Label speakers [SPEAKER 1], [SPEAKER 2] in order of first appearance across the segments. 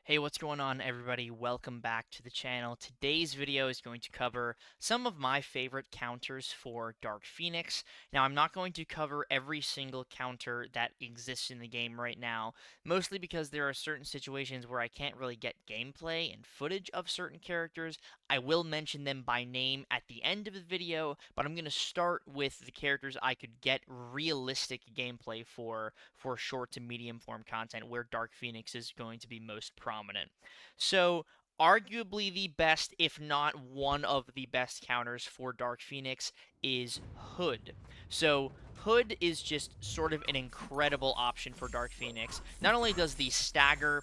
[SPEAKER 1] Hey, what's going on, everybody? Welcome back to the channel. Today's video is going to cover some of my favorite counters for Dark Phoenix. Now, I'm not going to cover every single counter that exists in the game right now, mostly because there are certain situations where I can't really get gameplay and footage of certain characters. I will mention them by name at the end of the video, but I'm going to start with the characters I could get realistic gameplay for short to medium form content where Dark Phoenix is going to be most prominent. So, arguably the best, if not one of the best counters for Dark Phoenix is Hood. So, Hood is just sort of an incredible option for Dark Phoenix. Not only does the stagger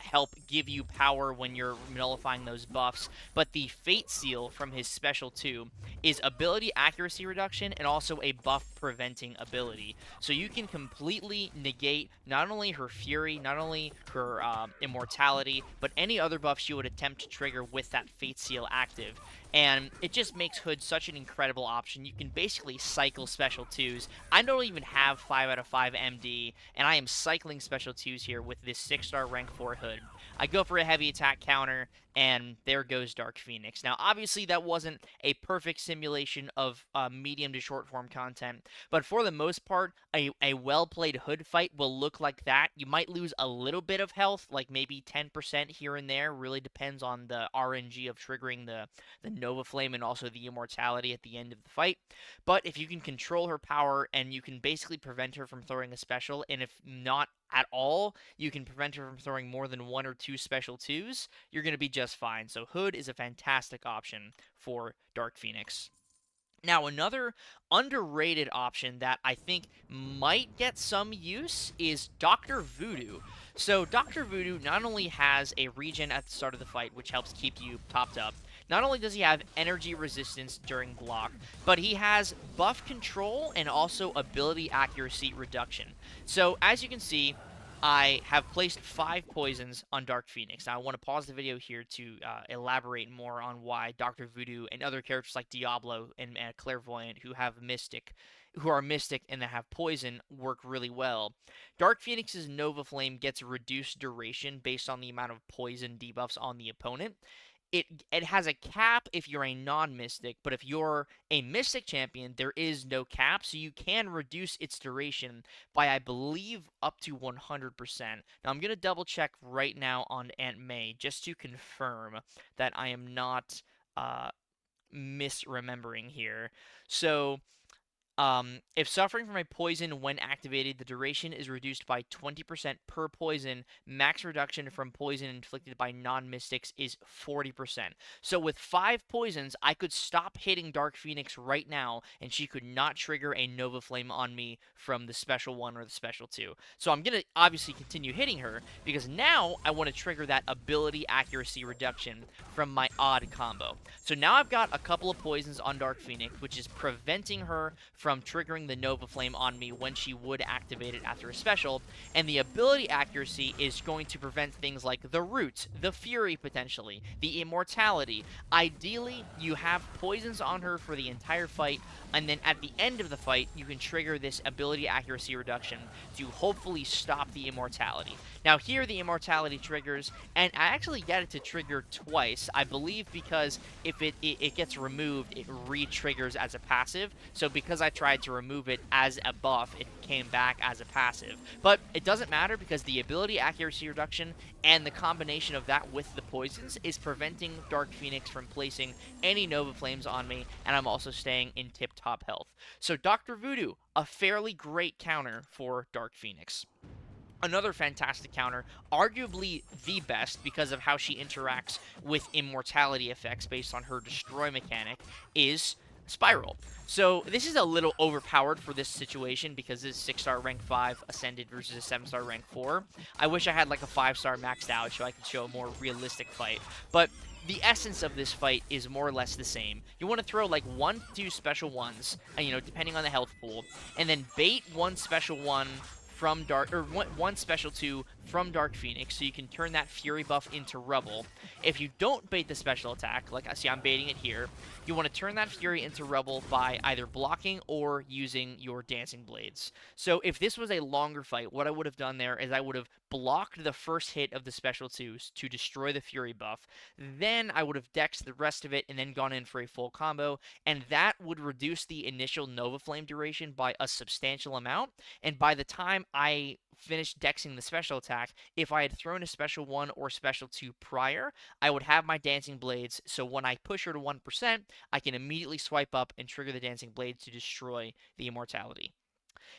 [SPEAKER 1] help give you power when you're nullifying those buffs, but the Fate Seal from his special 2 is ability accuracy reduction and also a buff preventing ability. So you can completely negate not only her fury, not only her immortality, but any other buffs you would attempt to trigger with that Fate Seal active. And it just makes Hood such an incredible option. You can basically cycle special 2s. I don't even have 5 out of 5 MD, and I am cycling special 2s here with this 6-star rank 4 Hood. I go for a heavy attack counter, and there goes Dark Phoenix. Now, obviously, that wasn't a perfect simulation of medium to short form content, but for the most part, a well-played Hood fight will look like that. You might lose a little bit of health, like maybe 10% here and there. Really depends on the RNG of triggering the Nova Flame and also the immortality at the end of the fight. But if you can control her power and you can basically prevent her from throwing a special, and if not at all, you can prevent her from throwing more than 1 or 2 special 2s, you're going to be just fine. So Hood is a fantastic option for Dark Phoenix. Now, another underrated option that I think might get some use is Dr. Voodoo. So, Dr. Voodoo not only has a regen at the start of the fight, which helps keep you topped up, not only does he have energy resistance during block, but he has buff control and also ability accuracy reduction. So, as you can see, I have placed 5 poisons on Dark Phoenix. Now, I want to pause the video here to elaborate more on why Dr. Voodoo and other characters like Diablo and Clairvoyant who are Mystic and that have poison work really well. Dark Phoenix's Nova Flame gets reduced duration based on the amount of poison debuffs on the opponent. It has a cap if you're a non-mystic, but if you're a mystic champion, there is no cap, so you can reduce its duration by, I believe, up to 100%. Now, I'm going to double check right now on Aunt May just to confirm that I am not misremembering here. So, if suffering from a poison when activated, the duration is reduced by 20% per poison. Max reduction from poison inflicted by non-mystics is 40%. So with 5 poisons, I could stop hitting Dark Phoenix right now, and she could not trigger a Nova Flame on me from the special 1 or the special 2. So I'm going to obviously continue hitting her, because now I want to trigger that ability accuracy reduction from my odd combo. So now I've got a couple of poisons on Dark Phoenix, which is preventing her from triggering the Nova Flame on me when she would activate it after a special, and the ability accuracy is going to prevent things like the Root, the Fury potentially, the Immortality. Ideally, you have poisons on her for the entire fight, and then at the end of the fight, you can trigger this ability accuracy reduction to hopefully stop the Immortality. Now here the Immortality triggers, and I actually get it to trigger twice, I believe, because if it gets removed, it re-triggers as a passive. So because I tried to remove it as a buff, it came back as a passive. But it doesn't matter because the ability accuracy reduction and the combination of that with the poisons is preventing Dark Phoenix from placing any Nova Flames on me, and I'm also staying in tip-top health. So Dr. Voodoo, a fairly great counter for Dark Phoenix. Another fantastic counter, arguably the best because of how she interacts with immortality effects based on her destroy mechanic, is Spiral. So this is a little overpowered for this situation because this is 6-star rank 5 Ascended versus a 7-star rank 4. I wish I had like a 5-star maxed out so I could show a more realistic fight. But the essence of this fight is more or less the same. You want to throw like 1 to 2 special 1s, depending on the health pool, and then bait 1 special 1 from Dark, or one special 2 from Dark Phoenix, so you can turn that Fury buff into Rubble. If you don't bait the special attack, like I see I'm baiting it here, you want to turn that Fury into Rubble by either blocking or using your Dancing Blades. So if this was a longer fight, what I would have done there is I would have blocked the first hit of the special twos to destroy the Fury buff. Then I would have dexed the rest of it and then gone in for a full combo, and that would reduce the initial Nova Flame duration by a substantial amount. And by the time I finished dexing the special attack, if I had thrown a special 1 or special 2 prior, I would have my Dancing Blades, so when I push her to 1%, I can immediately swipe up and trigger the Dancing Blades to destroy the immortality.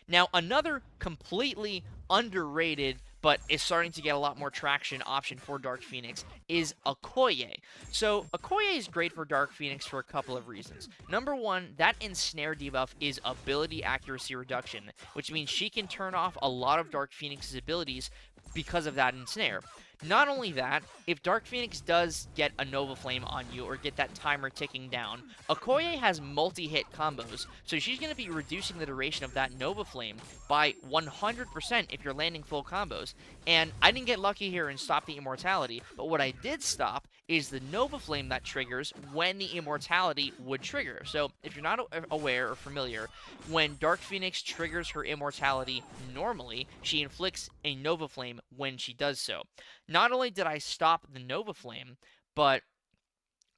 [SPEAKER 1] Now, another completely underrated but is starting to get a lot more traction option for Dark Phoenix is Okoye. So Okoye is great for Dark Phoenix for a couple of reasons. Number one, that ensnare debuff is ability accuracy reduction, which means she can turn off a lot of Dark Phoenix's abilities because of that ensnare. Not only that, if Dark Phoenix does get a Nova Flame on you or get that timer ticking down, Okoye has multi-hit combos, so she's going to be reducing the duration of that Nova Flame by 100% if you're landing full combos. And I didn't get lucky here and stop the immortality, but what I did stop is the Nova Flame that triggers when the immortality would trigger. So if you're not aware or familiar, when Dark Phoenix triggers her immortality normally, she inflicts a Nova Flame when she does so. Not only did I stop the Nova Flame, but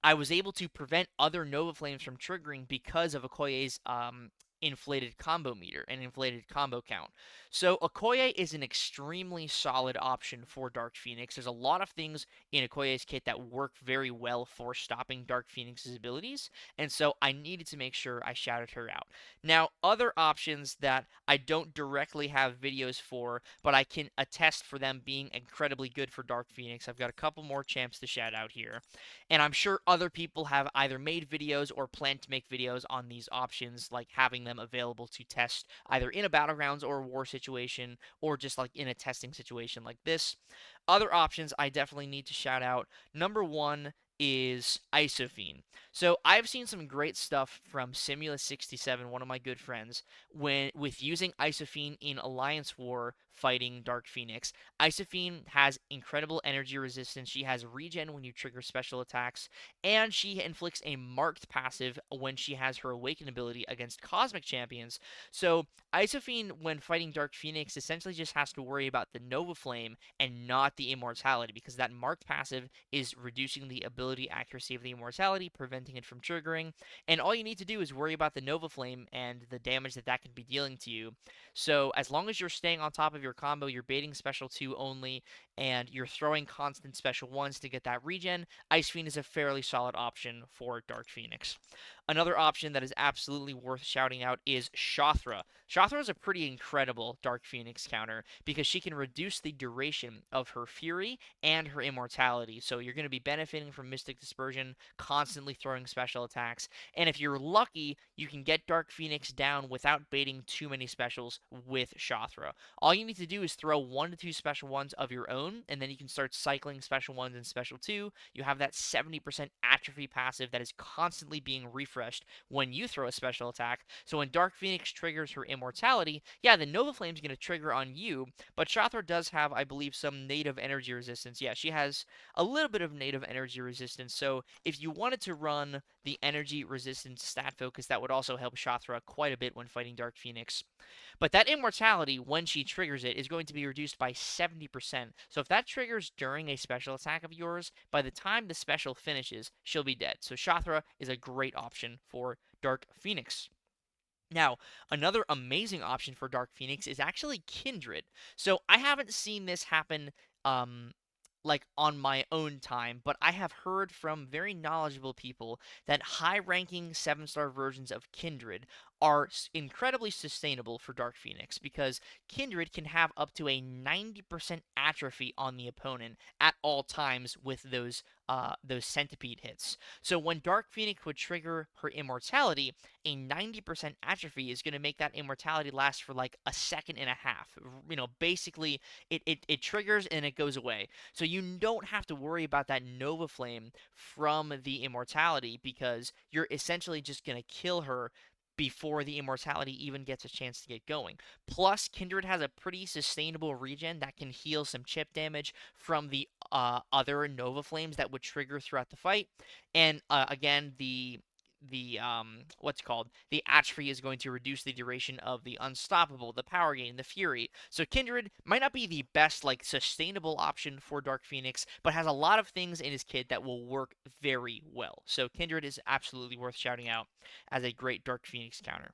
[SPEAKER 1] I was able to prevent other Nova Flames from triggering because of Okoye's inflated combo meter and inflated combo count. So Okoye is an extremely solid option for Dark Phoenix. There's a lot of things in Okoye's kit that work very well for stopping Dark Phoenix's abilities, and so I needed to make sure I shouted her out. Now, other options that I don't directly have videos for, but I can attest for them being incredibly good for Dark Phoenix. I've got a couple more champs to shout out here. And I'm sure other people have either made videos or plan to make videos on these options, like having them available to test either in a battlegrounds or a war situation, or just like in a testing situation like this. Other options I definitely need to shout out. Number one is Isophene. So I've seen some great stuff from Simulus67, one of my good friends, with using Isophene in Alliance War fighting Dark Phoenix. Isophene has incredible energy resistance. She has regen when you trigger special attacks, and she inflicts a marked passive when she has her Awaken ability against Cosmic Champions. So Isophene, when fighting Dark Phoenix, essentially just has to worry about the Nova Flame and not the immortality, because that marked passive is reducing the ability accuracy of the immortality, preventing it from triggering, and all you need to do is worry about the Nova Flame and the damage that can be dealing to you. So as long as you're staying on top of your combo, you're baiting special 2 only, and you're throwing constant special 1s to get that regen, Ice Fiend is a fairly solid option for Dark Phoenix. Another option that is absolutely worth shouting out is Shothra. Shothra is a pretty incredible Dark Phoenix counter because she can reduce the duration of her Fury and her immortality. So you're going to be benefiting from Mystic Dispersion, constantly throwing special attacks. And if you're lucky, you can get Dark Phoenix down without baiting too many specials with Shothra. All you need to do is throw 1 to 2 special 1s of your own, and then you can start cycling special 1s and special 2. You have that 70% atrophy passive that is constantly being refreshed when you throw a special attack. So when Dark Phoenix triggers her immortality, yeah, the Nova Flame is going to trigger on you, but Shothra does have, I believe, some native energy resistance. Yeah, she has a little bit of native energy resistance, so if you wanted to run the energy resistance stat focus, that would also help Shothra quite a bit when fighting Dark Phoenix. But that immortality, when she triggers it, is going to be reduced by 70%. So if that triggers during a special attack of yours, by the time the special finishes, she'll be dead. So Shothra is a great option for Dark Phoenix. Now, another amazing option for Dark Phoenix is actually Kindred. So I haven't seen this happen like on my own time, but I have heard from very knowledgeable people that high-ranking 7-star versions of Kindred are incredibly sustainable for Dark Phoenix because Kindred can have up to a 90% atrophy on the opponent at all times with those centipede hits. So when Dark Phoenix would trigger her immortality, a 90% atrophy is going to make that immortality last for like a second and a half. You know, basically it triggers and it goes away. So you don't have to worry about that Nova Flame from the immortality because you're essentially just going to kill her before the immortality even gets a chance to get going. Plus, Kindred has a pretty sustainable regen that can heal some chip damage from the other Nova Flames that would trigger throughout the fight. And again, the what's called the atrophy is going to reduce the duration of the unstoppable, the power gain, the fury. So Kindred might not be the best like sustainable option for Dark Phoenix, but has a lot of things in his kit that will work very well. So Kindred is absolutely worth shouting out as a great Dark Phoenix counter.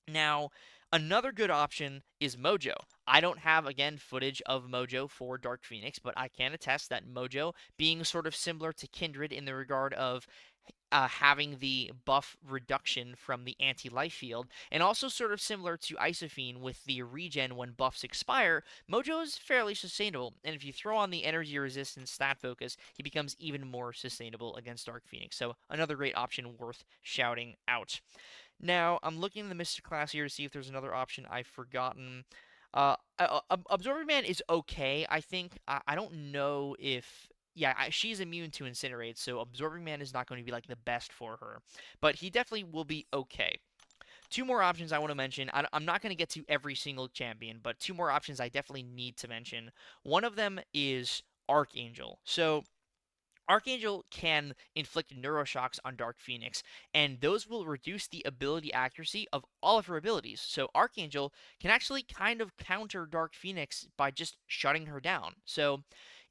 [SPEAKER 1] Now, another good option is Mojo. I don't have, again, footage of Mojo for Dark Phoenix, but I can attest that Mojo, being sort of similar to Kindred in the regard of having the buff reduction from the anti-life field, and also sort of similar to Isophene with the regen when buffs expire, Mojo is fairly sustainable, and if you throw on the energy resistance stat focus, he becomes even more sustainable against Dark Phoenix. So another great option worth shouting out. Now, I'm looking in the Mystic class here to see if there's another option I've forgotten. Absorbing Man is okay, I think. I don't know if... Yeah, she's immune to Incinerate, so Absorbing Man is not going to be, like, the best for her. But he definitely will be okay. Two more options I want to mention. I'm not going to get to every single champion, but two more options I definitely need to mention. One of them is Archangel. So... Archangel can inflict neuroshocks on Dark Phoenix, and those will reduce the ability accuracy of all of her abilities. So Archangel can actually kind of counter Dark Phoenix by just shutting her down. So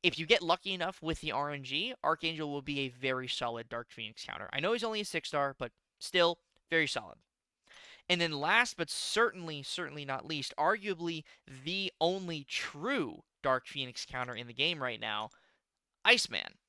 [SPEAKER 1] if you get lucky enough with the RNG, Archangel will be a very solid Dark Phoenix counter. I know he's only a 6-star, but still very solid. And then last but certainly not least, arguably the only true Dark Phoenix counter in the game right now, Iceman.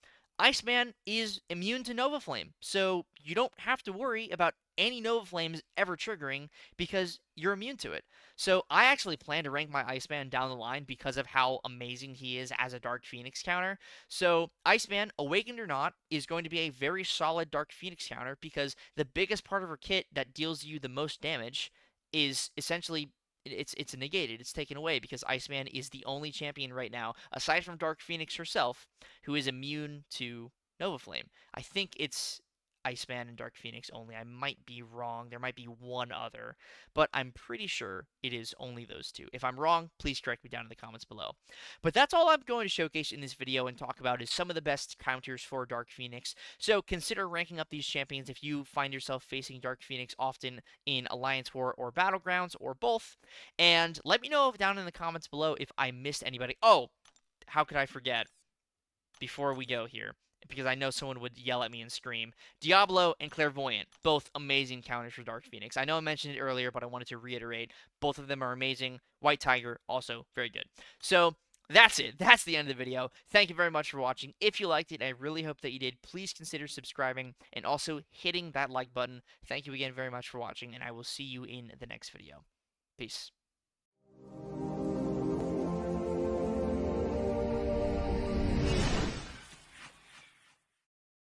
[SPEAKER 1] Iceman is immune to Nova Flame, so you don't have to worry about any Nova Flames ever triggering because you're immune to it. So I actually plan to rank my Iceman down the line because of how amazing he is as a Dark Phoenix counter. So Iceman, Awakened or not, is going to be a very solid Dark Phoenix counter because the biggest part of her kit that deals you the most damage is essentially it's negated, it's taken away because Iceman is the only champion right now, aside from Dark Phoenix herself, who is immune to Nova Flame. I think it's Iceman and Dark Phoenix only. I might be wrong. There might be one other, but I'm pretty sure it is only those two. If I'm wrong, please correct me down in the comments below. But that's all I'm going to showcase in this video and talk about is some of the best counters for Dark Phoenix. So consider ranking up these champions if you find yourself facing Dark Phoenix often in Alliance War or Battlegrounds or both. And let me know down in the comments below if I missed anybody. Oh, how could I forget before we go here? Because I know someone would yell at me and scream. Diablo and Clairvoyant, both amazing counters for Dark Phoenix. I know I mentioned it earlier, but I wanted to reiterate. Both of them are amazing. White Tiger, also very good. So, that's it. That's the end of the video. Thank you very much for watching. If you liked it, I really hope that you did. Please consider subscribing and also hitting that like button. Thank you again very much for watching, and I will see you in the next video. Peace.